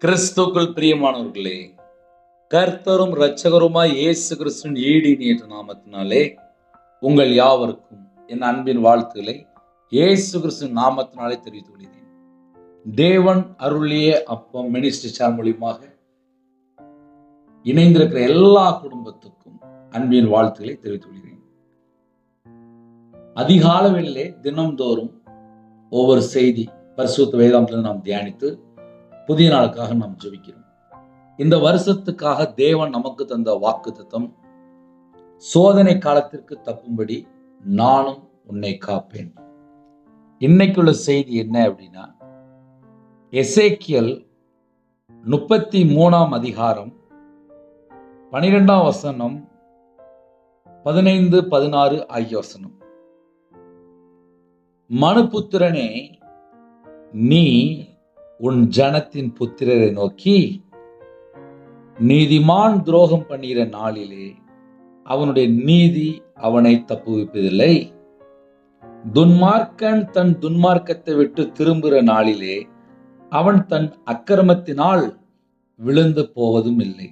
கிறிஸ்துக்குள் பிரியமானவர்களே, கர்த்தரும் இரட்சகருமாய் இயேசு கிறிஸ்துவின் ஈடினியற்ற நாமத்தினாலே உங்கள் யாவருக்கும் என் அன்பின் வாழ்த்துக்களை இயேசு கிறிஸ்துவின் நாமத்தினாலே தெரிவித்துக் கொள்கிறேன். தேவன் அருளிய அப்பம் மினிஸ்ட்ரி சேனல் மூலியமாக இணைந்திருக்கிற எல்லா குடும்பத்துக்கும் அன்பின் வாழ்த்துக்களை தெரிவித்துக் கொள்கிறேன். அதிகால வேளையிலே தினம்தோறும் ஒவ்வொரு செய்தி பரிசுத்த வேதாகமத்தில் நாம் தியானித்து புதிய நாளுக்காக நாம் ஜெபிக்கிறோம். இந்த வருஷத்துக்காக தேவன் நமக்கு தந்த வாக்குத்தத்தம், சோதனை காலத்திற்கு தப்பும்படி நானும் உன்னை காப்பேன். இன்னைக்குள்ள செய்தி என்ன அப்படின்னா, எசேக்கியேல் 33 அதிகாரம் 12 வசனம் 15, 16 ஆகிய வசனம். மனுபுத்திரனே, நீ உன் ஜனத்தின் புத்திரரை நோக்கி, நீதிமான் துரோகம் பண்ணுகிற நாளிலே அவனுடைய நீதி அவனை தப்புவிப்பதில்லை, துன்மார்க்கன் தன் துன்மார்க்கத்தை விட்டு திரும்புகிற நாளிலே அவன் தன் அக்கிரமத்தினால் விழுந்து போவதும் இல்லை,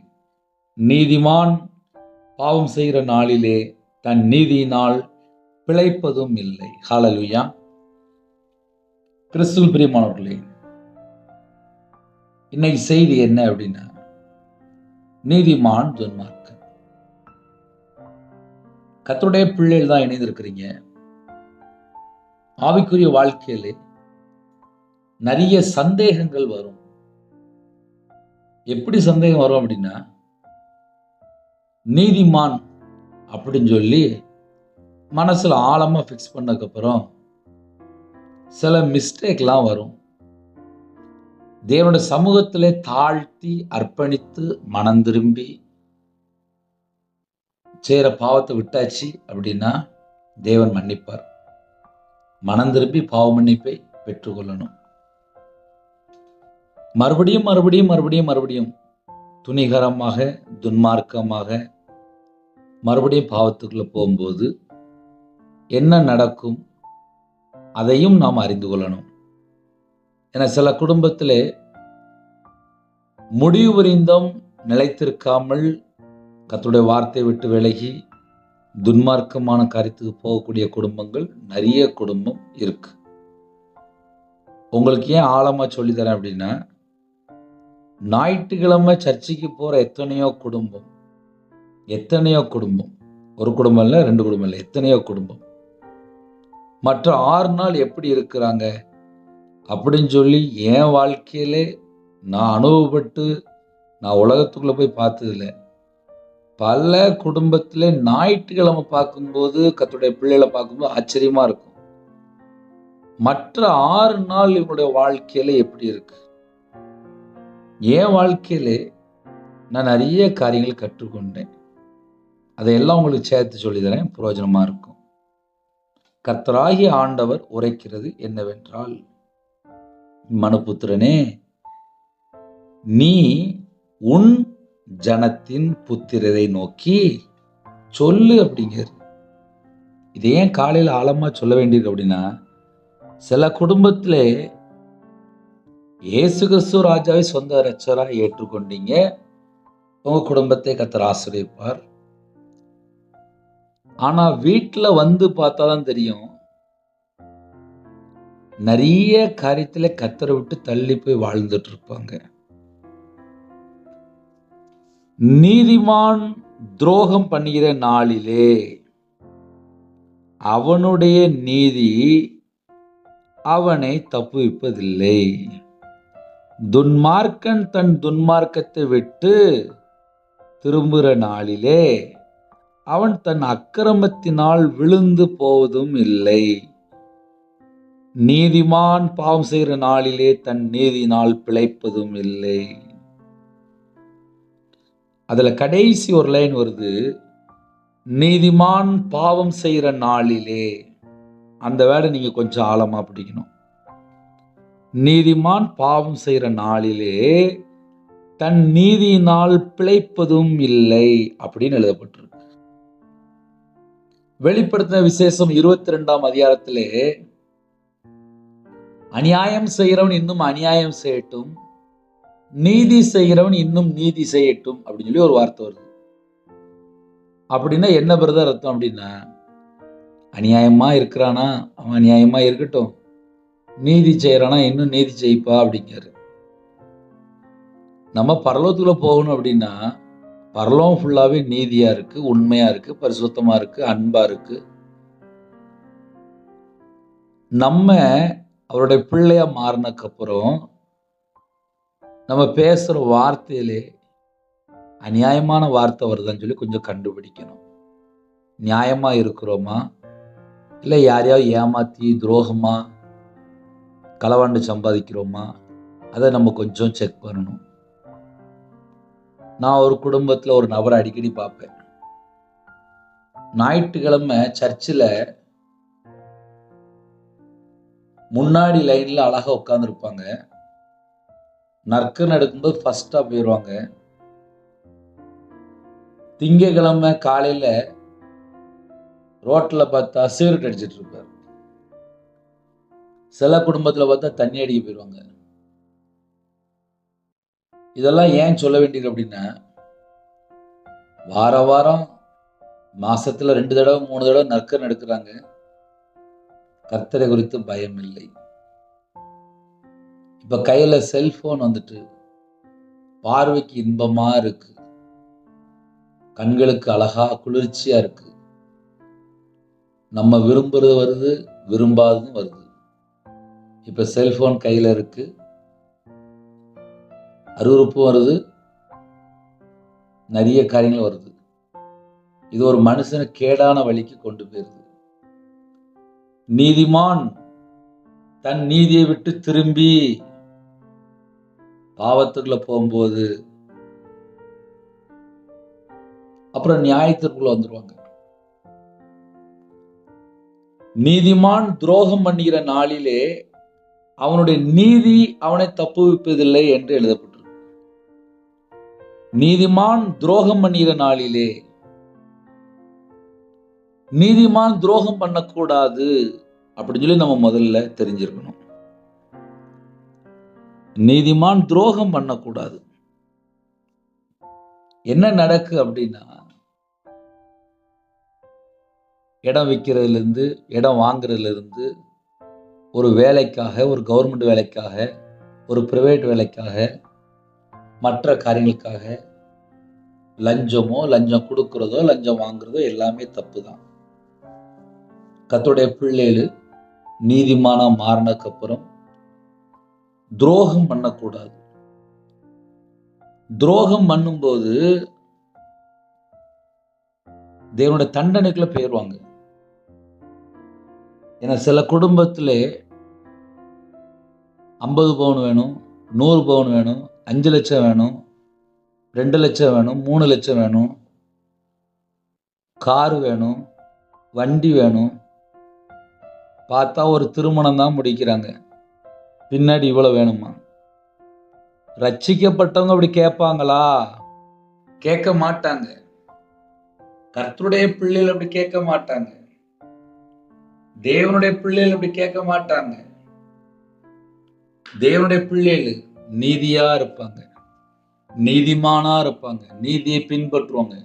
நீதிமான் பாவம் செய்கிற நாளிலே தன் நீதியினால் பிழைப்பதும் இல்லை. ஹல்லேலூயா. கிறிஸ்துவில் பிரியமானவர்களே, இன்னைக்கு செய்தி என்ன அப்படின்னா, நீதிமான் துன்மார்க்கன். கர்த்தருடைய பிள்ளைகள் தான் இணைந்திருக்கிறீங்க. ஆவிக்குரிய வாழ்க்கையிலே நிறைய சந்தேகங்கள் வரும். எப்படி சந்தேகம் வரும் அப்படின்னா, நீதிமான் அப்படின்னு சொல்லி மனசுல ஆழமா ஃபிக்ஸ் பண்ணதுக்கப்புறம் சில மிஸ்டேக்லாம் வரும். தேவனுடைய சமூகத்திலே தாழ்த்தி அர்ப்பணித்து மனம் திரும்பி செய்கிற பாவத்தை விட்டாச்சு அப்படின்னா தேவன் மன்னிப்பார். மனம் திரும்பி பாவ மன்னிப்பை பெற்றுக்கொள்ளணும். மறுபடியும் மறுபடியும் மறுபடியும் மறுபடியும் துணிகரமாக துன்மார்க்கமாக மறுபடியும் பாவத்துக்குள்ள போகும்போது என்ன நடக்கும் அதையும் நாம் அறிந்து கொள்ளணும். என சில குடும்பத்திலே முடிவு புரிந்தும் நிலைத்திருக்காமல் கர்த்தருடைய வார்த்தையை விட்டு விலகி துன்மார்க்கமான காரியத்துக்கு போகக்கூடிய குடும்பங்கள் நிறைய குடும்பம் இருக்கு. உங்களுக்கு ஏன் ஆழமா சொல்லித்தரேன் அப்படின்னா, ஞாயிற்றுக்கிழமை சர்ச்சைக்கு போற எத்தனையோ குடும்பம், ஒரு குடும்பம் இல்லை, 2 குடும்பம் இல்லை, எத்தனையோ குடும்பம் மற்ற 6 நாள் எப்படி இருக்கிறாங்க அப்படின்னு சொல்லி என் வாழ்க்கையிலே நான் அனுபவப்பட்டு நான் உலகத்துக்குள்ள போய் பார்த்ததில்லை. பல குடும்பத்திலே ஞாயிற்றுக்கிழமை பார்க்கும்போது கர்த்தருடைய பிள்ளைகளை பார்க்கும்போது ஆச்சரியமா இருக்கும். மற்ற 6 நாள் இவனுடைய வாழ்க்கையில எப்படி இருக்கு? என் வாழ்க்கையிலே நான் நிறைய காரியங்கள் கற்றுக்கொண்டேன். அதையெல்லாம் உங்களுக்கு சேர்த்து சொல்லித்தரேன், பிரயோஜனமா இருக்கும். கர்த்தராகிய ஆண்டவர் உரைக்கிறது என்னவென்றால், மனுபுத்திரனே, நீ உன் ஜனத்தின் புத்திரரை நோக்கி சொல்லு அப்படிங்கிறது. இது ஏன் காலையில் ஆழமா சொல்ல வேண்டியிருக்கு அப்படின்னா, சில குடும்பத்திலே இயேசு கிறிஸ்து ராஜாவை சொந்த இரட்சகராக ஏற்றுக்கொண்டீங்க, உங்க குடும்பத்தை கர்த்தர் ஆசீர்வதிப்பார். ஆனா வீட்டுல வந்து பார்த்தாதான் தெரியும், நிறைய காரியத்துல கர்த்தரை விட்டு தள்ளி போய் வாழ்ந்துட்டு இருப்பாங்க. நீதிமான் துரோகம் பண்ணுகிற நாளிலே அவனுடைய நீதி அவனை தப்புவிப்பதில்லை, துன்மார்க்கன் தன் துன்மார்க்கத்தை விட்டு திரும்புகிற நாளிலே அவன் தன் அக்கிரமத்தினால் விழுந்து போவதும் இல்லை, நீதிமான் பாவம் செய்கிற நாளிலே தன் நீதியினால் பிழைப்பதும் இல்லை. அதுல கடைசி ஒரு லைன் வருது, நீதிமான் பாவம் செய்கிற நாளிலே. அந்த வேர்டை நீங்க கொஞ்சம் ஆழமா பிடிக்கணும். நீதிமான் பாவம் செய்கிற நாளிலே தன் நீதியினால் பிழைப்பதும் இல்லை அப்படின்னு எழுதப்பட்டிருக்கு. வெளிப்படுத்தின விசேஷம் 22 அதிகாரத்திலே, அநியாயம் செய்கிறவன் இன்னும் அநியாயம் செய்யட்டும், நீதி செய்கிறவன் இன்னும் நீதி செய்யட்டும் அப்படின்னு சொல்லி ஒரு வார்த்தை வருது. அப்படின்னா என்ன பிரதர் அர்த்தம் அப்படின்னா, அநியாயமா இருக்கிறானா அவன் அநியாயமா இருக்கட்டும், நீதி செய்யறானா இன்னும் நீதி செய்ப்பா அப்படிங்கிறாரு. நம்ம பரலோகத்துக்குள்ள போகணும் அப்படின்னா பரலோகம் ஃபுல்லாவே நீதியா இருக்கு, உண்மையா இருக்கு, பரிசுத்தமா இருக்கு, அன்பா இருக்கு. நம்ம அவருடைய பிள்ளையா மாறினதுக்கு அப்புறம் நம்ம பேசுற வார்த்தையிலே அநியாயமான வார்த்தை வருதான்னு சொல்லி கொஞ்சம் கண்டுபிடிக்கணும். நியாயமா இருக்கிறோமா, இல்லை யாரையாவது ஏமாத்தி துரோகமா களவாண்டு சம்பாதிக்கிறோமா, அதை நம்ம கொஞ்சம் செக் பண்ணணும். நான் ஒரு குடும்பத்தில் ஒரு நபரை அடிக்கடி பார்ப்பேன். ஞாயிற்றுக்கிழமை சர்ச்சில் முன்னாடி லைன்ல அழகா உட்காந்துருப்பாங்க. நற்கர் நடக்கும்போது ஃபர்ஸ்டா போயிடுவாங்க. திங்கக்கிழமை காலையில ரோட்ல பார்த்தா சிகரெட் அடிச்சிட்டு இருப்பார். சில குடும்பத்தில் பார்த்தா தண்ணி அடிக்க போயிடுவாங்க. இதெல்லாம் ஏன் சொல்ல வேண்டியது அப்படின்னா, வார வாரம் மாசத்துல 2 தடவை 3 தடவை நற்கர் நடக்கிறாங்க. கர்த்தரை குறித்து பயம் இல்லை. இப்ப கையில செல்போன் வந்துட்டு பார்வைக்கு இன்பமா இருக்கு, கண்களுக்கு அழகா குளிர்ச்சியா இருக்கு. நம்ம விரும்புறது வருது, விரும்பாததும் வருது. இப்ப செல்போன் கையில இருக்கு, அருவருப்பும் வருது, நிறைய காரியங்கள் வருது. இது ஒரு மனுஷனை கேடான வழிக்கு கொண்டு போயிருது. நீதிமான் தன் நீதியை விட்டு திரும்பி பாவத்துக்குள்ள போகும்போது அப்புறம் நியாயத்திற்குள்ள வந்துருவாங்க. நீதிமான் துரோகம் பண்ணுகிற நாளிலே அவனுடைய நீதி அவனை தப்புவிப்பதில்லை என்று எழுதப்பட்டிருக்கு. நீதிமான் துரோகம் பண்ணுகிற நாளிலே நீதிமான் துரோகம் பண்ணக்கூடாது அப்படின்னு சொல்லி நம்ம முதல்ல தெரிஞ்சிருக்கணும். நீதிமான் துரோகம் பண்ணக்கூடாது. என்ன நடக்கு அப்படின்னா, இடம் விற்கிறதுல இருந்து இடம் வாங்குறதுல இருந்து ஒரு வேலைக்காக, ஒரு கவர்மெண்ட் வேலைக்காக, ஒரு பிரைவேட் வேலைக்காக, மற்ற காரியங்களுக்காக லஞ்சம் கொடுக்கிறதோ லஞ்சம் வாங்குறதோ எல்லாமே தப்பு தான். கர்த்தருடைய பிள்ளைகள் நீதிமானா மாறினதுக்கு அப்புறம் துரோகம் பண்ணக்கூடாது. துரோகம் பண்ணும்போது தேவனுடைய தண்டனைக்குள்ள போயிடுவாங்க. ஏன்னா சில குடும்பத்திலே 50 பவுன் வேணும், 100 பவுன் வேணும், 5 லட்சம் வேணும், 2 லட்சம் வேணும், 3 லட்சம் வேணும், கார் வேணும், வண்டி வேணும். பார்த்தா ஒரு திருமணம் தான் முடிக்கிறாங்க, பின்னாடி இவ்வளவு வேணுமா? ரட்சிக்கப்பட்டவங்க அப்படி கேட்பாங்களா? கேட்க மாட்டாங்க. கர்த்தருடைய பிள்ளைகள் அப்படி கேட்க மாட்டாங்க. தேவனுடைய பிள்ளைகள் அப்படி கேட்க மாட்டாங்க. தேவனுடைய பிள்ளைகள் நீதியா இருப்பாங்க, நீதிமானா இருப்பாங்க, நீதியை பின்பற்றுவாங்க.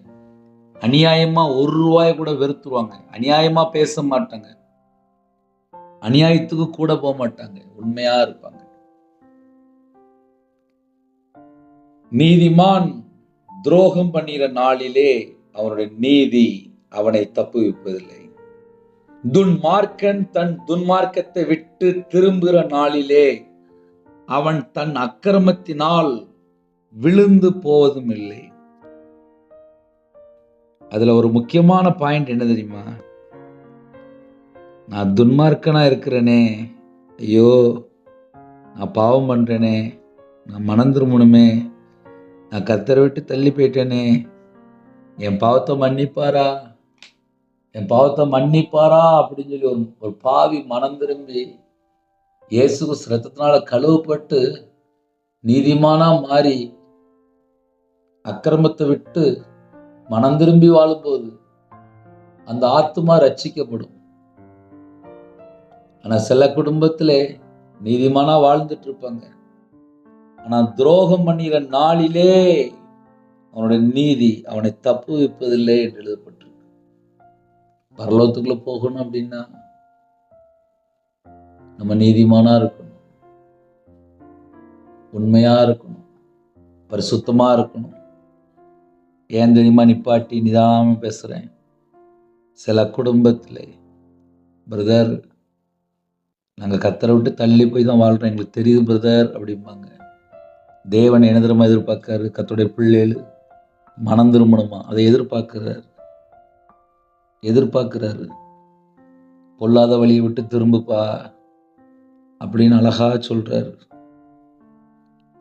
அநியாயமா 1 ரூபாய் கூட வெறுத்துருவாங்க. அநியாயமா பேச மாட்டாங்க, அநியாயத்துக்கு கூட போக மாட்டாங்க, உண்மையா இருப்பாங்க. நீதிமான் துரோகம் பண்ணுகிற நாளிலே அவனுடைய நீதி அவனை தப்புவிப்பதில்லை. துன்மார்க்கன் தன் துன்மார்க்கத்தை விட்டு திரும்புகிற நாளிலே அவன் தன் அக்கிரமத்தினால் விழுந்து போவதும் இல்லை. அதுல ஒரு முக்கியமான பாயிண்ட் என்ன தெரியுமா? நான் துன்மார்க்கனா இருக்கிறேனே, ஐயோ நான் பாவம் பண்றேனே, நான் மனம் திரும்பணுமே, நான் கர்த்தரை விட்டு தள்ளி போயிட்டேனே, என் பாவத்தை மன்னிப்பாரா, என் பாவத்தை மன்னிப்பாரா அப்படின்னு சொல்லி ஒரு பாவி மனம் திரும்பி இயேசு ரத்தத்தினால கழுவப்பட்டு நீதிமானா மாறி அக்கிரமத்தை விட்டு மனம் திரும்பி வாழும்போது அந்த ஆத்துமா ரட்சிக்கப்படும். ஆனா சில குடும்பத்திலே நீதிமானா வாழ்ந்துட்டு இருப்பாங்க, ஆனால் துரோகம் பண்ணுகிற நாளிலே அவனுடைய நீதி அவனை தப்பு வைப்பதில்லை என்று எழுதப்பட்டிருக்கு. பரலோகத்துக்குள்ள போகணும் அப்படின்னா நம்ம நீதிமானா இருக்கணும், உண்மையா இருக்கணும், பரிசுத்தமா இருக்கணும். ஏன் தெரியுமா நிப்பாட்டி நிதானமா பேசுறேன்? சில குடும்பத்தில் பிரதர், நாங்கள் கத்தரை விட்டு தள்ளி போய் தான் வாழ்றோம், எங்களுக்கு தெரியுது பிரதர் அப்படிம்பாங்க. தேவன் என்ன தெரியுமா எதிர்பார்க்காரு? கர்த்தருடைய பிள்ளைகள் மனம் திரும்பணுமா? அதை எதிர்பார்க்கிறாரு. பொல்லாத வழியை விட்டு திரும்புப்பா அப்படின்னு அழகா சொல்றாரு.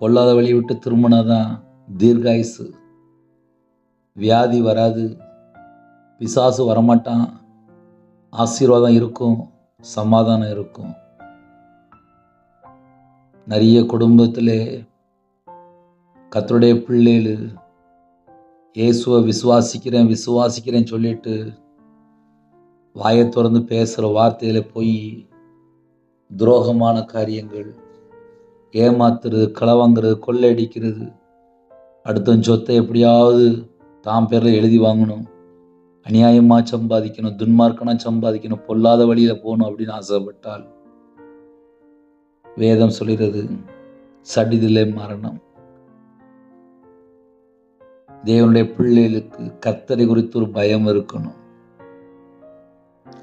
பொல்லாத வழியை விட்டு திரும்பினாதான் தீர்காயுசு, வியாதி வராது, பிசாசு வரமாட்டான், ஆசீர்வாதம் இருக்கும், சமாதானம் இருக்கும். நிறைய குடும்பத்தில் கர்த்தருடைய பிள்ளைகள் இயேசுவை விசுவாசிக்கிறேன் சொல்லிட்டு வாயை திறந்து பேசுகிற வார்த்தையில போய் துரோகமான காரியங்கள், ஏமாத்துறது, களவாங்கிறது, கொள்ளையடிக்கிறது, அடுத்த சொத்தை எப்படியாவது தாம் பேரில் எழுதி வாங்கணும், அநியாயமாக சம்பாதிக்கணும், துன்மார்க்கனாக சம்பாதிக்கணும், பொல்லாத வழியில் போகணும் அப்படின்னு ஆசைப்பட்டால் வேதம் சொல்கிறது சடிதிலே மரணம். தேவனுடைய பிள்ளைகளுக்கு கர்த்தரை குறித்து ஒரு பயம் இருக்கணும்.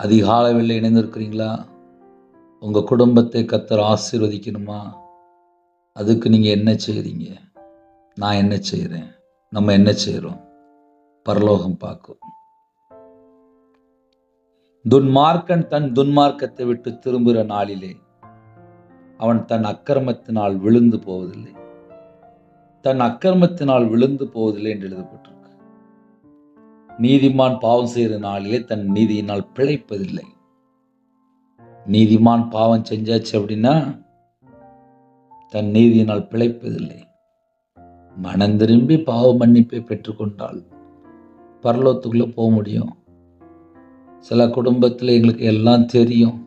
அதிகாலை வேளையில இணைந்திருக்கிறீங்களா? உங்கள் குடும்பத்தை கர்த்தர் ஆசீர்வதிக்கணுமா? அதுக்கு நீங்கள் என்ன செய்கிறீங்க? நான் என்ன செய்கிறேன்? நம்ம என்ன செய்கிறோம்? பரலோகம் பார்க்கும். துன்மார்க்கன் தன் துன்மார்க்கத்தை விட்டு திரும்புகிற நாளிலே அவன் தன் அக்கிரமத்தினால் விழுந்து போவதில்லை என்று எழுதப்பட்டிருக்கு. நீதிமான் பாவம் செய்கிற நாளிலே தன் நீதியினால் பிழைப்பதில்லை. நீதிமான் பாவம் செஞ்சாச்சு அப்படின்னா தன் நீதியினால் பிழைப்பதில்லை. மனம் திரும்பி பாவ மன்னிப்பை பெற்றுக்கொண்டால் பரலோகத்துக்குள்ள போக முடியும். சில குடும்பத்தில் எங்களுக்கு எல்லாம் தெரியும்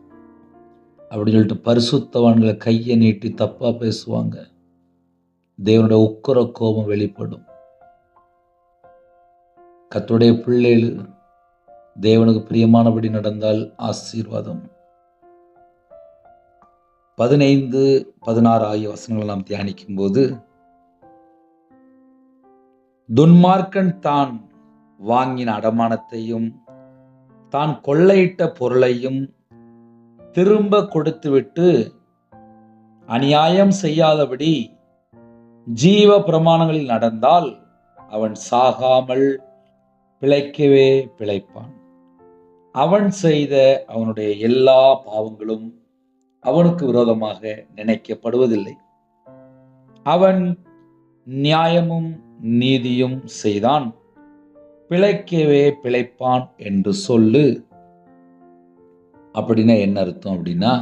அப்படின்னு சொல்லிட்டு பரிசுத்தவான்களை கையை நீட்டி தப்பா பேசுவாங்க. தேவனுடைய உக்கிர கோபம் வெளிப்படும். கர்த்தருடைய பிள்ளைகள் தேவனுக்கு பிரியமானபடி நடந்தால் ஆசீர்வாதம். 15, 16 ஆகிய வசனங்களை நாம் தியானிக்கும் போது, துன்மார்க்கன் தான் வாங்கின அடமானத்தையும் தான் கொள்ளையிட்ட பொருளையும் திரும்ப கொடுத்துவிட்டு அநியாயம் செய்யாதபடி ஜீவ பிரமாணங்களில் நடந்தால் அவன் சாகாமல் பிழைக்கவே பிழைப்பான். அவன் செய்த அவனுடைய எல்லா பாவங்களும் அவனுக்கு விரோதமாக நினைக்கப்படுவதில்லை. அவன் நியாயமும் நீதியும் செய்தான், பிழைக்கவே பிழைப்பான் என்று சொல்லு. அப்படின்னா என்ன அர்த்தம் அப்படின்னா,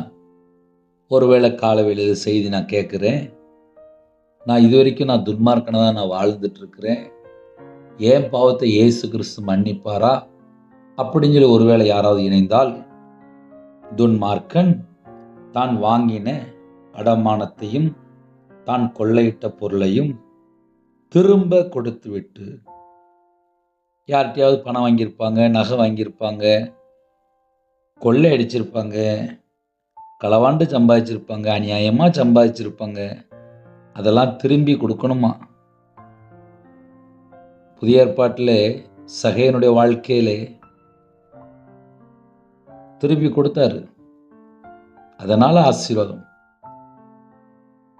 ஒருவேளை காலவேளையில் செய்தி நான் கேட்குறேன், நான் இது வரைக்கும் நான் துன்மார்க்கனை தான் நான் வாழ்ந்துட்டு இருக்கிறேன், ஏன் பாவத்தை இயேசு கிறிஸ்து மன்னிப்பாரா அப்படின்னு சொல்லி ஒருவேளை யாராவது இணைந்தால், துன்மார்க்கன் தான் வாங்கின அடமானத்தையும் தான் கொள்ளையிட்ட பொருளையும் திரும்ப கொடுத்து விட்டு, யார்கிட்டையாவது பணம் வாங்கியிருப்பாங்க, நகை வாங்கியிருப்பாங்க, கொள்ளை அடிச்சிருப்பாங்க, களவாண்டு சம்பாதிச்சிருப்பாங்க, அநியாயமாக சம்பாதிச்சிருப்பாங்க, அதெல்லாம் திரும்பி கொடுக்கணுமா? புதிய ஏற்பாட்டில் சகேயனுடைய வாழ்க்கையிலே திருப்பி கொடுத்தாரு, அதனால ஆசீர்வாதம்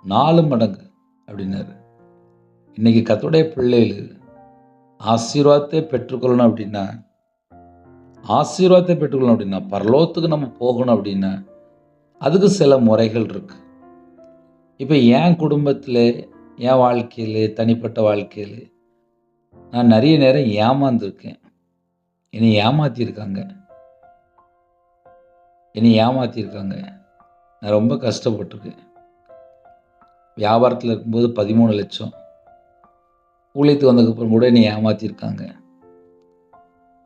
4 மடங்கு அப்படின்னாரு. இன்னைக்கு கர்த்தருடைய பிள்ளைகள் ஆசீர்வாதத்தை பெற்றுக்கொள்ளணும் அப்படின்னா பரலோகத்துக்கு நம்ம போகணும் அப்படின்னா அதுக்கு சில முறைகள் இருக்கு. இப்போ என் குடும்பத்தில், என் வாழ்க்கையில், தனிப்பட்ட வாழ்க்கையில் நான் நிறைய நேரம் ஏமாந்துருக்கேன். என்னை ஏமாத்தியிருக்காங்க. நான் ரொம்ப கஷ்டப்பட்டிருக்கேன். வியாபாரத்தில் இருக்கும்போது 13 லட்சம், ஊழியத்துக்கு வந்ததுக்கப்புறம் கூட என்னை ஏமாத்தியிருக்காங்க.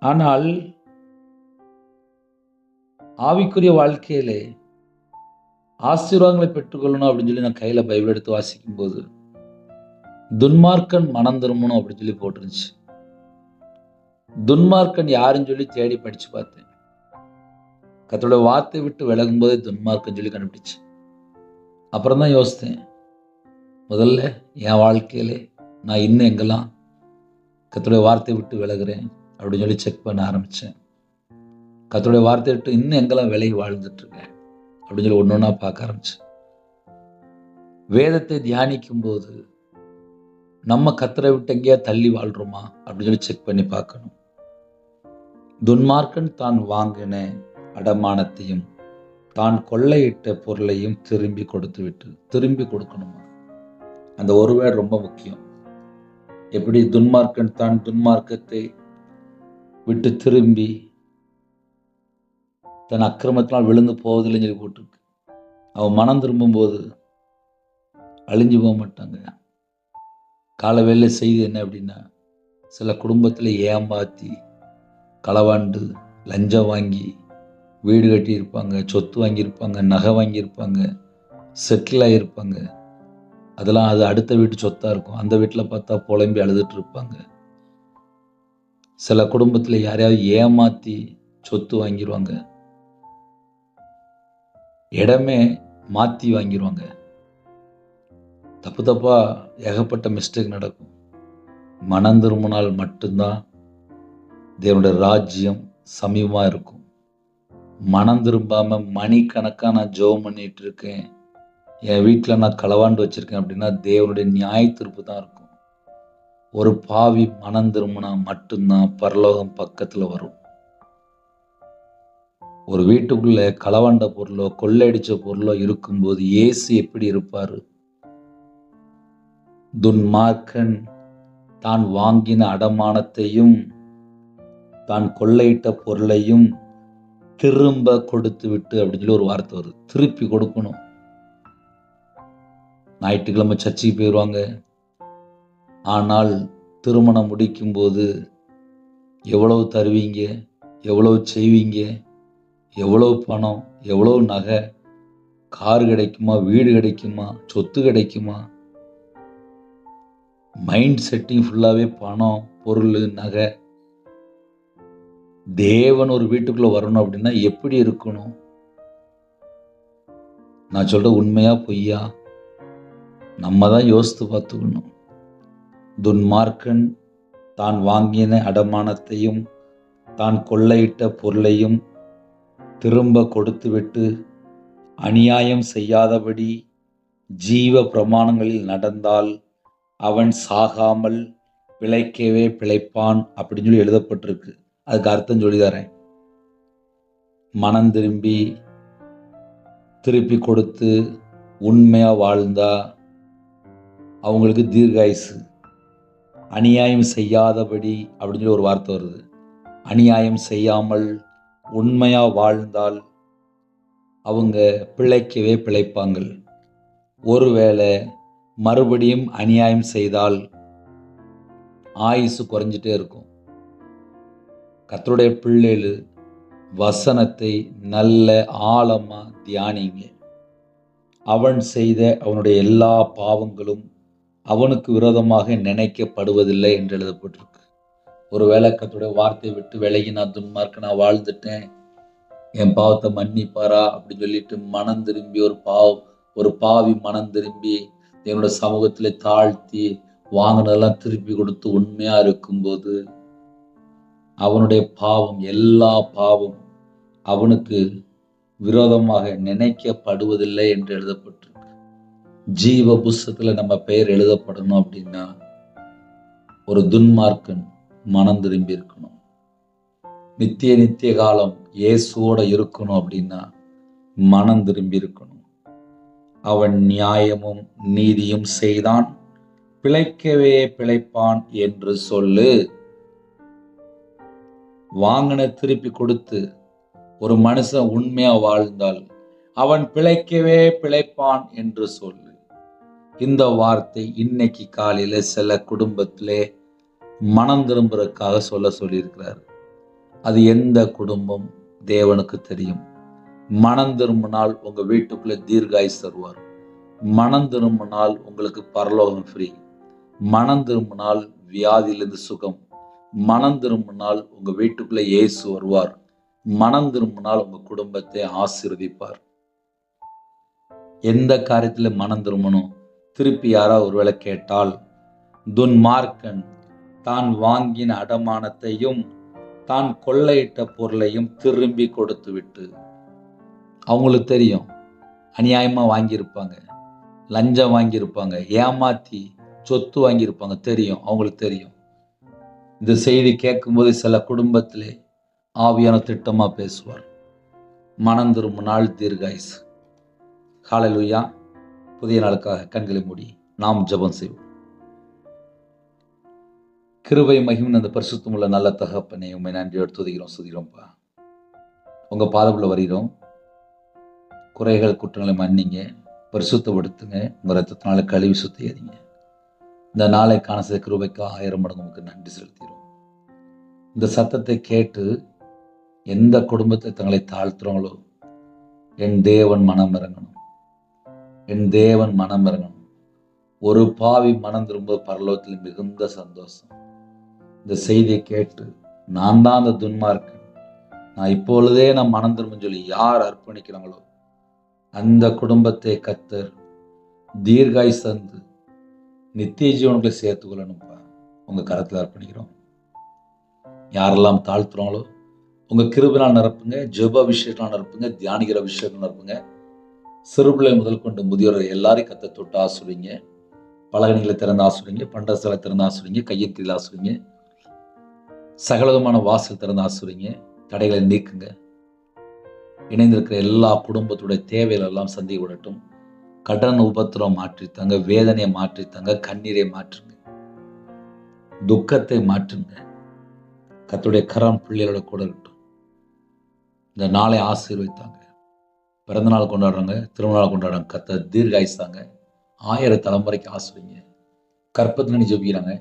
ஆனால் ஆவிக்குரிய வாழ்க்கையிலே ஆசீர்வாதங்களை பெற்றுக்கொள்ளணும் அப்படின்னு சொல்லி நான் கையில் பைபிள் எடுத்து வாசிக்கும்போது துன்மார்க்கன் மனம் திரும்பணும் அப்படின்னு சொல்லி போட்டுருந்துச்சு. துன்மார்க்கன் யாருன்னு சொல்லி தேடி படிச்சு பார்த்தேன். கர்த்தருடைய வார்த்தை விட்டு விலகும்போது துன்மார்க்கன் சொல்லி கண்டுபிடிச்சு. அப்புறம் தான் யோசித்தேன், முதல்ல என் வாழ்க்கையிலே நான் இன்னும் எங்கெல்லாம் கர்த்தருடைய வார்த்தை விட்டு விலகுறேன் அப்படின்னு சொல்லி செக் பண்ண ஆரம்பித்தேன். கர்த்தருடைய வார்த்தை விட்டு இன்னும் எங்கெல்லாம் விலகி வாழ்ந்துட்டு இருக்கேன் அப்படின்னு சொல்லி ஒன்று ஒன்றா பார்க்க ஆரம்பித்தேன். வேதத்தை தியானிக்கும் போது நம்ம கர்த்தரை விட்டு எங்கேயா தள்ளி வாழ்கிறோமா அப்படின்னு சொல்லி செக் பண்ணி பார்க்கணும். துன்மார்க்கன் தான் வாங்கின அடமானத்தையும் தான் கொள்ளையிட்ட பொருளையும் திரும்பி கொடுக்கணுமா? அந்த ஒரு வேர்டு ரொம்ப முக்கியம். எப்படி துன்மார்க்கன் தான் துன்மார்க்கத்தை விட்டு திரும்பி தன் அக்கிரமத்தினால் விழுந்து போவதில்லைன்னு சொல்லி போட்டிருக்கு. அவன் மனம் திரும்பும்போது அழிஞ்சு போக மாட்டாங்க. காலவேளை செய்தி என்ன அப்படின்னா, சில குடும்பத்தில் ஏமாற்றி களவாண்டு லஞ்சம் வாங்கி வீடு கட்டியிருப்பாங்க, சொத்து வாங்கியிருப்பாங்க, நகை வாங்கியிருப்பாங்க, செட்டில் ஆகியிருப்பாங்க. அதெல்லாம் அது அடுத்த வீட்டு சொத்தாக இருக்கும். அந்த வீட்டில் பார்த்தா புலம்பி அழுதுட்டு இருப்பாங்க. சில குடும்பத்தில் யாரையாவது ஏமாற்றி சொத்து வாங்கிடுவாங்க, இடமே மாற்றி வாங்கிடுவாங்க. தப்பாக ஏகப்பட்ட மிஸ்டேக் நடக்கும். மனம் திரும்பினால் மட்டும்தான் தேவனுடைய ராஜ்யம் சமீபமாக இருக்கும். மனம் திரும்பாமல் மணிக்கணக்காக நான் ஜெபம் பண்ணிட்டு இருக்கேன், என் வீட்டில் நான் களவாண்டு வச்சுருக்கேன் அப்படின்னா தேவனுடைய நியாய தீர்ப்பு தான் இருக்கும். ஒரு பாவி மனம் திரும்பினா மட்டும்தான் பரலோகம் பக்கத்தில் வரும். ஒரு வீட்டுக்குள்ளே களவாண்ட பொருளோ கொள்ளையடிச்ச பொருளோ இருக்கும்போது இயேசு எப்படி இருப்பார்? துன்மார்க்கன் தான் வாங்கின அடமானத்தையும் தான் கொள்ளையிட்ட பொருளையும் திரும்ப கொடுத்து விட்டு அப்படின்னு சொல்லி ஒரு வார்த்தை வருது. திருப்பி கொடுக்கணும். ஞாயிற்றுக்கிழமை சர்ச்சைக்கு போயிடுவாங்க. ஆனால் திருமணம் முடிக்கும்போது எவ்வளவு தருவீங்க, எவ்வளவு செய்வீங்க, எவ்வளவு பணம், எவ்வளவு நகை, கார் கிடைக்குமா, வீடு கிடைக்குமா, சொத்து கிடைக்குமா, மைண்ட் செட்டிங் ஃபுல்லாகவே பணம், பொருள், நகை. தேவன் ஒரு வீட்டுக்குள்ளே வரணும் அப்படின்னா எப்படி இருக்கணும்? நான் சொல்ற உண்மையா பொய்யா நம்ம தான் யோசித்து பார்த்துக்கணும். துன்மார்க்கன் தான் வாங்கின அடமானத்தையும் தான் கொள்ளையிட்ட பொருளையும் திரும்ப கொடுத்துவிட்டு அநியாயம் செய்யாதபடி ஜீவ பிரமாணங்களில் நடந்தால் அவன் சாகாமல் பிழைக்கவே பிழைப்பான் அப்படின்னு சொல்லி எழுதப்பட்டிருக்கு. அதுக்கு அர்த்தம் சொல்லித்தரேன். மனம் திருப்பி கொடுத்து உண்மையாக வாழ்ந்தா அவங்களுக்கு தீர்காயுசு. அநியாயம் செய்யாதபடி அப்படின்னு சொல்லி ஒரு வார்த்தை வருது. அநியாயம் செய்யாமல் உண்மையாக வாழ்ந்தால் அவங்க பிழைக்கவே பிழைப்பாங்க. ஒருவேளை மறுபடியும் அநியாயம் செய்தால் ஆயுசு குறைஞ்சிட்டே இருக்கும். கர்த்தருடைய பிள்ளைகள் வசனத்தை நல்ல ஆழமா தியானிங்க. அவன் செய்த அவனுடைய எல்லா பாவங்களும் அவனுக்கு விரோதமாக நினைக்கப்படுவதில்லை என்று எழுதப்பட்டிருக்கு. ஒருவேளை கர்த்தருடைய வார்த்தையை விட்டு விலகி நான் துன்மார்க்கனா வாழ்ந்துட்டேன், என் பாவத்தை மன்னிப்பாரா அப்படின்னு சொல்லிட்டு மனம் திரும்பி ஒரு பாவி மனம் திரும்பி என்னோட சமூகத்துல தாழ்த்தி வாங்கினதெல்லாம் திருப்பி கொடுத்து உண்மையா இருக்கும்போது அவனுடைய பாவம், எல்லா பாவம் அவனுக்கு விரோதமாக நினைக்கப்படுவதில்லை என்று எழுதப்பட்டிருக்கு. ஜீவ புஸ்தகத்துல நம்ம பெயர் எழுதப்படணும் அப்படின்னா ஒரு துன்மார்க்கன் மனம் திரும்பி இருக்கணும். நித்திய காலம் இயேசுவோட இருக்கணும் அப்படின்னா மனம் திரும்பி இருக்கணும். அவன் நியாயமும் நீதியும் செய்தான், பிழைக்கவே பிழைப்பான் என்று சொல்லு. வாங்கின திருப்பி கொடுத்து ஒரு மனுஷன் உண்மையா வாழ்ந்தால் அவன் பிழைக்கவே பிழைப்பான் என்று சொல்லு. இந்த வார்த்தை இன்னைக்கு காலையில சில குடும்பத்திலே மனம் திரும்புறதுக்காக சொல்லியிருக்கிறார். அது எந்த குடும்பம் தேவனுக்கு தெரியும். மனம் திரும்பினால் உங்க வீட்டுக்குள்ள தீர்காயுசு தருவார். மனம் திரும்பினால் உங்களுக்கு பரலோகம் ஃப்ரீ. மனம் திரும்பினால் வியாதியிலிருந்து சுகம். மனம் திரும்பினால் உங்க வீட்டுக்குள்ள இயேசு வருவார். மனம் திரும்பினால் உங்க குடும்பத்தை ஆசீர்வதிப்பார். எந்த காரியத்துல மனம் திரும்பணும்? திருப்பி யாராவது ஒருவேளை கேட்டால், துன்மார்க்கன் தான் வாங்கின அடமானத்தையும் தான் கொள்ளையிட்ட பொருளையும் திரும்பி கொடுத்து விட்டு, அவங்களுக்கு தெரியும் அநியாயமா வாங்கியிருப்பாங்க, லஞ்சம் வாங்கியிருப்பாங்க, ஏமாத்தி சொத்து வாங்கியிருப்பாங்க, தெரியும், அவங்களுக்கு தெரியும். இந்த செய்தி கேட்கும்போது சில குடும்பத்திலே ஆவியான திட்டமா பேசுவார். மனம் திரும்பினால் தீர்காயுசு. ஹல்லேலூயா. புதிய நாளுக்காக கண்களை மூடி நாம் ஜெபம் செய்வோம். கிருபை மகிமை அந்த பரிசுத்தமுள்ள நல்ல தகப்பனே, உண்மை நன்றியோடு துதிக்கிறோம், சுதிக்கிறோம்ப்பா. உங்க பாதமுள்ள வருகிறோம். குறைகள் குற்றங்களை மன்னிங்க, பரிசுத்தப்படுத்துங்க, உங்க ரத்தத்தினால கழுவி சுத்திகரிங்க. இந்த நாளை காண செய்த கிருபைக்கு 1000 மடங்கு உங்களுக்கு நன்றி செலுத்துகிறோம். இந்த சத்தத்தை கேட்டு எந்த குடும்பத்தை தங்களை தாழ்த்துறாங்களோ, என் தேவன் மனம் இறங்கணும், என் தேவன் மனம் இறங்கணும். ஒரு பாவி மனம் திரும்ப பரலோகத்தில் மிகுந்த சந்தோஷம். இந்த செய்தியை கேட்டு நான் தான் அந்த துன்மார்க்கன், நான் இப்பொழுதே நான் மனம் திரும்பன்னு சொல்லி யார் அர்ப்பணிக்கிறாங்களோ அந்த குடும்பத்தை கர்த்தர் தீர்காயுசு தந்து நித்திய ஜீவனுக்குள்ள சேர்த்துக்கொள்ளணும்ப்பா. உங்க கரத்தில் அர்ப்பணிக்கிறோம். யாரெல்லாம் தாழ்த்துறாங்களோ உங்க கிருபையினால் நிரப்புங்க, ஜெப அபிஷேகத்தினால் நிரப்புங்க, தியானிக்கிற அபிஷேகம் நிரப்புங்க. சிறுபிள்ளை முதல் கொண்டு முதியோரை எல்லாரையும் கர்த்தர் தொட்டு ஆசீர்வதிங்க. பலகணிகளை திறந்து ஆசீர்வதிங்க, பண்டசலை திறந்து ஆசீர்வதிங்க, கையெழுத்தில் ஆசீர்வதிங்க, சகலவிதமான வாசல் திறந்து ஆசீர்வதிங்க. தடைகளை நீக்குங்க. இணைந்திருக்கிற எல்லா குடும்பத்துடைய தேவைகள் எல்லாம் சந்திக்க விடட்டும். கடன் உபத்திரம் மாற்றித்தாங்க, வேதனையை மாற்றித்தாங்க, கண்ணீரை மாற்றுங்க, துக்கத்தை மாற்றுங்க. கர்த்தருடைய கரம் பிள்ளைகளோட கூட இருக்கட்டும். இந்த நாளை ஆசீர்வதித்தாங்க. பிறந்த நாள் கொண்டாடுறாங்க, திருமண கொண்டாடுறாங்க, கர்த்தர் தீர்காயுசாங்க, 1000 தலைமுறைக்கு ஆசீர்வதிங்க. கற்பத்தில் ஜெபிக்கிறாங்க,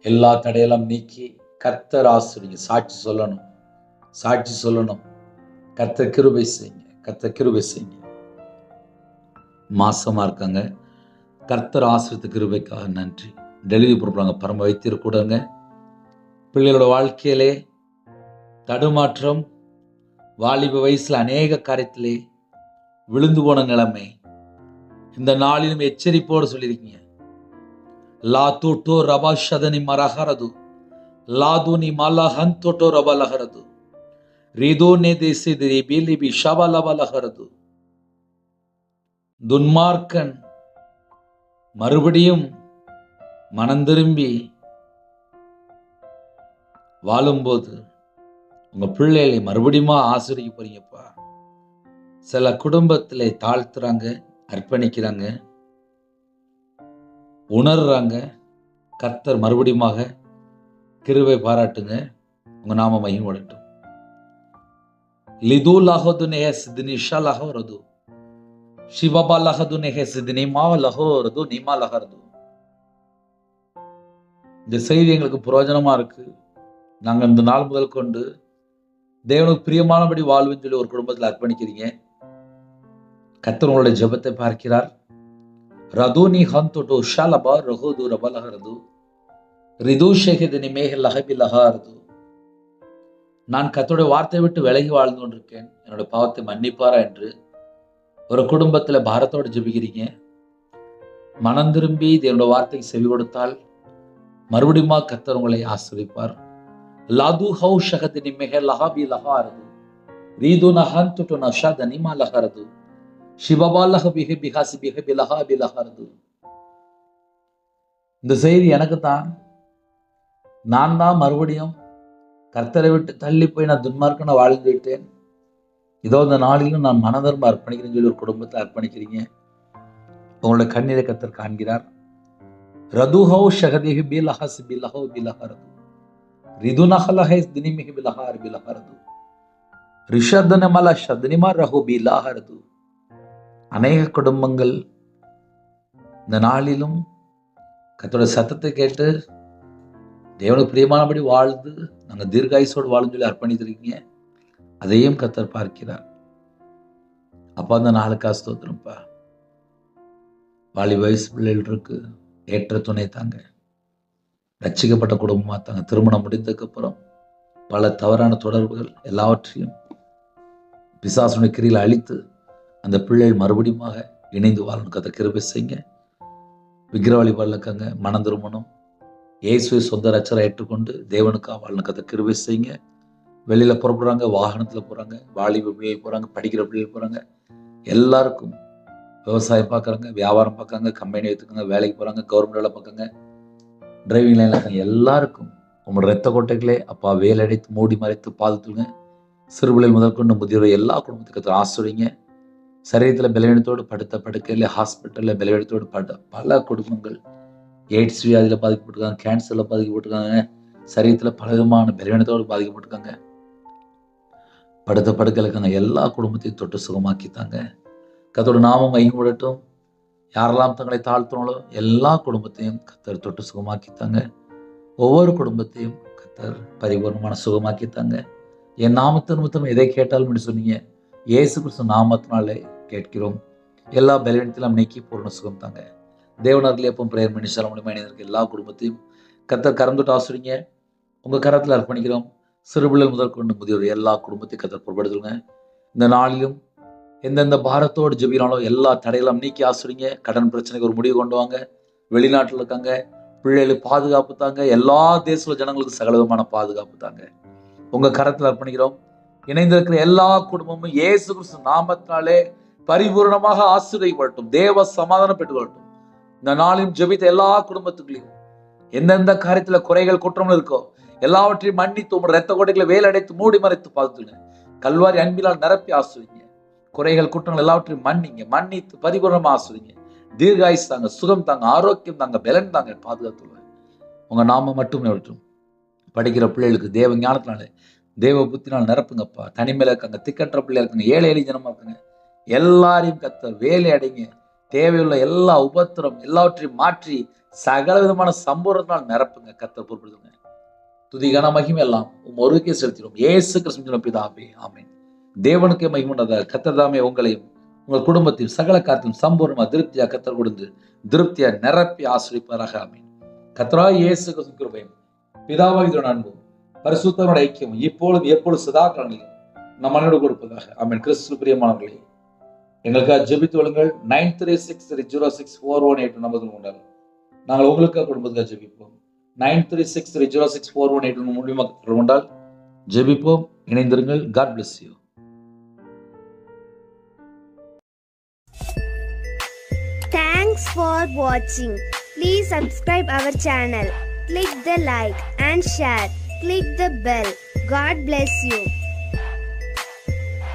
எல்லா தடையெல்லாம் நீக்கி கர்த்தர் ஆசீர்வதிங்க. சாட்சி சொல்லணும், சாட்சி சொல்லணும். கர்த்தர் கிருபை செய்யுங்க, கர்த்தர் கிருபை செய்யுங்க. மாசமா இருக்காங்க, கர்த்தர் ஆசீர்வதித்த கிருபைக்காக நன்றி. டெலிவரி பொறுப்பாங்க, பரம வைத்தியர் கூடங்க. பிள்ளைகளோட வாழ்க்கையிலே தடுமாற்றம், வாலிப வயசுல அநேக காரியத்திலே விழுந்து போன நிலைமை, இந்த நாளிலும் எச்சரிப்போடு சொல்லியிருக்கீங்க. லா தோட்டோ ரபா ஷதனி மரஹரது லாதுனி மலஹன் தோட்டோ ரபா லஹரது ரிதோ நே தேசி பிலிபி ஷபா லபா லஹரது. துன்மார்க்கன் மறுபடியும் மனம் திரும்பி வாழும்போது உங்க பிள்ளைகளை மறுபடியும் ஆசிரிக்க போறீங்கப்பா. சில குடும்பத்திலே தாழ்த்துறாங்க, அர்ப்பணிக்கிறாங்க, உணர்றாங்க. கர்த்தர் மறுபடியும் கிருபை பாராட்டுங்க. உங்க நாம மகிமைப்படட்டும். லிது லஹது நெஹ சித்னி ஷா லஹரது ஷிவபா லஹது நெஹ சித்னி மா லஹரது நிமா லஹரது. இந்த செய்தி எங்களுக்கு பிரயோஜனமா இருக்கு. நாங்க இந்த நாள் முதல் கொண்டு தேவனுக்கு பிரியமானபடி வாழ்வுன்னு சொல்லி ஒரு குடும்பத்தில் அர்ப்பணிக்கிறீங்க. கர்த்தர் உங்களுடைய ஜெபத்தை பார்க்கிறார். ரதுனி ஹந்தோட்டோ ஷாலபா ரஹோது ரபலஹரது ரிது ஷேகதினி மேக லஹபி லஹாரது. நான் கர்த்தருடைய வார்த்தையை விட்டு விலகி வாழ்ந்து கொண்டிருக்கேன், என்னோட பாவத்தை மன்னிப்பாரா என்று ஒரு குடும்பத்தில் பாரத்தோடு ஜெபிக்கிறீங்க. மனம் திரும்பி தேவனுடைய வார்த்தைக்கு செவி கொடுத்தால் மறுபடியும் கர்த்தர் உங்களை ஆசீர்வதிப்பார். லாது ஹௌ ஷகதினி மேக லஹபி லஹாரது ரிது நஹந்தோட்டோ நஷாதனி மா லஹரது இந்த செய்தி எனக்கு தான். நான் தான் மறுபடியும் கர்த்தரை விட்டு தள்ளி போய் நான் துன்மார்க்கனை வாழ்ந்து விட்டேன். இதோ இந்த நாளிலும் நான் மனதர்ம அர்ப்பணிக்கிறேன்னு சொல்லி ஒரு குடும்பத்தை அர்ப்பணிக்கிறீங்க. உங்களுடைய கண்ணீரை கர்த்தர் காண்கிறார். ரதுஹோ ஷகதிஹி பிலஹஸ் பிலஹோ பிலஹரது ரிதுனஹலஹஸ் தினிமிஹி பிலஹார் பிலஹரது ரிஷதனமல ஷதனிமா ரஹு பிலஹரது. அநேக குடும்பங்கள் இந்த நாளிலும் கர்த்தருடைய சத்தத்தை கேட்டு தேவனுக்கு பிரியமானபடி வாழ்ந்து நாங்கள் தீர்காயுசோடு வாழும் சொல்லி அர்ப்பணித்திருக்கீங்க. அதையும் கர்த்தர் பார்க்கிறார். அப்பா அந்த நாளுக்காக ஸ்தோத்திரம்ப்பா. வாலி வயசு பிள்ளைகள் இருக்கு, ஏற்ற துணை தாங்க. ரட்சிக்கப்பட்ட குடும்பமாக தாங்க. திருமணம் முடிந்ததுக்கப்புறம் பல தவறான தொடர்புகள் எல்லாவற்றையும் பிசாசுடைய கிரியில் அழித்து அந்த பிள்ளைகள் மறுபடியும் இணைந்து வாழணும். கதை கிருபை செய்யுங்க. விக்கிர வழிபாடில் இருக்காங்க, மனம் திருமணம், இயேசுவை சொந்த ரட்சரை ஏற்றுக்கொண்டு தேவனுக்காக வாழணும். கதை கிருபை செய்யுங்க. வெளியில் புறப்படுறாங்க, வாகனத்தில் போகிறாங்க, வாலிப பிள்ளைகள் போகிறாங்க, படிக்கிற பிள்ளைகள் போகிறாங்க. எல்லாருக்கும் விவசாயம் பார்க்குறாங்க, வியாபாரம் பார்க்குறாங்க, கம்பெனி வைத்துக்காங்க, வேலைக்கு போகிறாங்க, கவர்மெண்ட் வேலை பார்க்குறாங்க, டிரைவிங் லைனில் இருக்காங்க. எல்லாருக்கும் உங்களோட ரத்த கோட்டைகளே அப்பா வேலை அடைத்து மூடி மறைத்து பாதுகாத்துங்க. சிறுபிள்ளைகள் முதல் கொண்டு முதியோர் எல்லா குடும்பத்துக்கு ஆசிரியங்க. சரீரத்தில் பலவீனத்தோடு படுத்த படுக்கையில் ஹாஸ்பிட்டலில் பலவீனத்தோடு பல குடும்பங்கள் எய்ட்ஸ் வியாதியில் பாதிக்கப்பட்டிருக்காங்க, கேன்சரில் பாதிக்கப்பட்டிருக்காங்க, சரீரத்தில் பல விதமான பலவீனத்தோடு பாதிக்கப்பட்டிருக்காங்க. படுத்த படுக்கையில் இருக்காங்க. எல்லா குடும்பத்தையும் தொட்டு சுகமாக்கித்தாங்க. கர்த்தரோட நாமம் மகிமைப்படட்டும். யாரெல்லாம் தங்களை தாழ்த்தினாலோ எல்லா குடும்பத்தையும் கர்த்தர் தொட்டு சுகமாக்கித்தாங்க. ஒவ்வொரு குடும்பத்தையும் கர்த்தர் பரிபூர்ணமான சுகமாக்கித்தாங்க. என் நாமத்து நிமித்தம் எதை கேட்டாலும் சொன்னீங்க, இயேசு கிறிஸ்து நாமத்தினாலே கேட்கிறோம். எல்லா பலவீனத்திலும் நீக்கி பூர்ண சுகம் தாங்க. தேவனார்கள் எப்போ பிரேயர் பண்ணி சொல்ல முடியுமா? இணைந்திருக்க எல்லா குடும்பத்தையும் கர்த்தர் கறந்துட்டு ஆசிரிங்க. உங்கள் கரத்தில் அர்ப்பணிக்கிறோம். சிறுபிள்ளைகள் முதல் கொண்டு முதியோர் எல்லா குடும்பத்தையும் கர்த்தர் பொறுப்படுத்துங்க. இந்த நாளிலும் எந்தெந்த பாரத்தோடு ஜெபினாலோ எல்லா தடைகளும் நீக்கி ஆசிரிங்க. கடன் பிரச்சனைக்கு ஒரு முடிவு கொண்டு வாங்க. வெளிநாட்டில் இருக்காங்க பிள்ளைகளுக்கு பாதுகாப்பு தாங்க. எல்லா தேச ஜனங்களுக்கு சகலவிதமான பாதுகாப்பு தாங்க. உங்கள் கரத்தில் அர்ப்பணிக்கிறோம். இணைந்திருக்கிற எல்லா குடும்பமும் இயேசு கிறிஸ்து நாமத்தினாலே பரிபூர்ணமாக ஆசீர்வதிக்கப்படட்டும். தேவ சமாதானம் பெற்றுக்கொள்ளட்டும். இந்த நாளிலும் ஜெபித்த எல்லா குடும்பத்துக்குள்ளையும் எந்தெந்த காரியத்துல குறைகள் குற்றம் இருக்கோ எல்லாவற்றையும் மன்னித்து உங்களோட ரத்த கோட்டைகளை வேலடைத்து மூடி மறைத்து பார்த்துங்க. கல்வாரி அன்பினால் நிரப்பி ஆசிரிங்க. குறைகள் குற்றங்கள் எல்லாவற்றையும் மன்னித்து பரிபூர்ணமா ஆசிரிங்க. தீர்காயுசு தாங்க, சுகம் தாங்க, ஆரோக்கியம் தாங்க, பலன் தாங்க, பாதுகாத்துள்ள உங்க நாம மட்டுமே விட்டும். படிக்கிற பிள்ளைகளுக்கு தேவ ஞானத்தினால தேவ புத்தினால் நிரப்புங்கப்பா. தனிமையில இருக்காங்க, திக்கற்ற பிள்ளையா இருக்காங்க, ஏழை எளி ஜனமா இருக்காங்க, எல்லாரையும் கர்த்தர் வேலை அடைங்க. தேவையுள்ள எல்லா உபத்திரம் எல்லாவற்றையும் மாற்றி சகல விதமான சம்பூர்ணத்தினால் நிரப்புங்க. கர்த்தர் பொறுப்படுத்துங்க. துதிகான மகிமை எல்லாம் ஒருக்கே செலுத்திடும். இயேசு கிறிஸ்து பிதாவே, ஆமென். தேவனுக்கே மகிமையுண்டதாக. கர்த்தர் தாமே உங்களையும் உங்கள் குடும்பத்தையும் சகல காரியத்தையும் சம்பூர்ணமா திருப்தியா கர்த்தர் கொடுத்து திருப்தியா நிரப்பி ஆசிரிப்பாராக. ஆமென். கர்த்தராகிய இயேசு கிறிஸ்துவின் கிருபையும் பிதாவாகிய அன்பும் பரிசுத்தரோட ஐக்கியம் இப்பொழுது எப்பொழுது சதா காலங்களிலும் நம் மனோடு கொடுப்பதாக. ஆமென். கிறிஸ்து பிரியமானவர்களே, எங்களுக்காக ஜெபித்து வழுங்கள். 9363064182 நம்பர்கள் உண்டாகும். நாங்கள் உங்களுக்காக குடும்பத்துக்காக ஜெபிப்போம். 9363064182 மூலியமாக கொண்டால் ஜெபிப்போம். இணைந்திருங்கள். God bless you. Thanks for watching. Please subscribe our channel. Click the like and share. Click the bell. God bless you.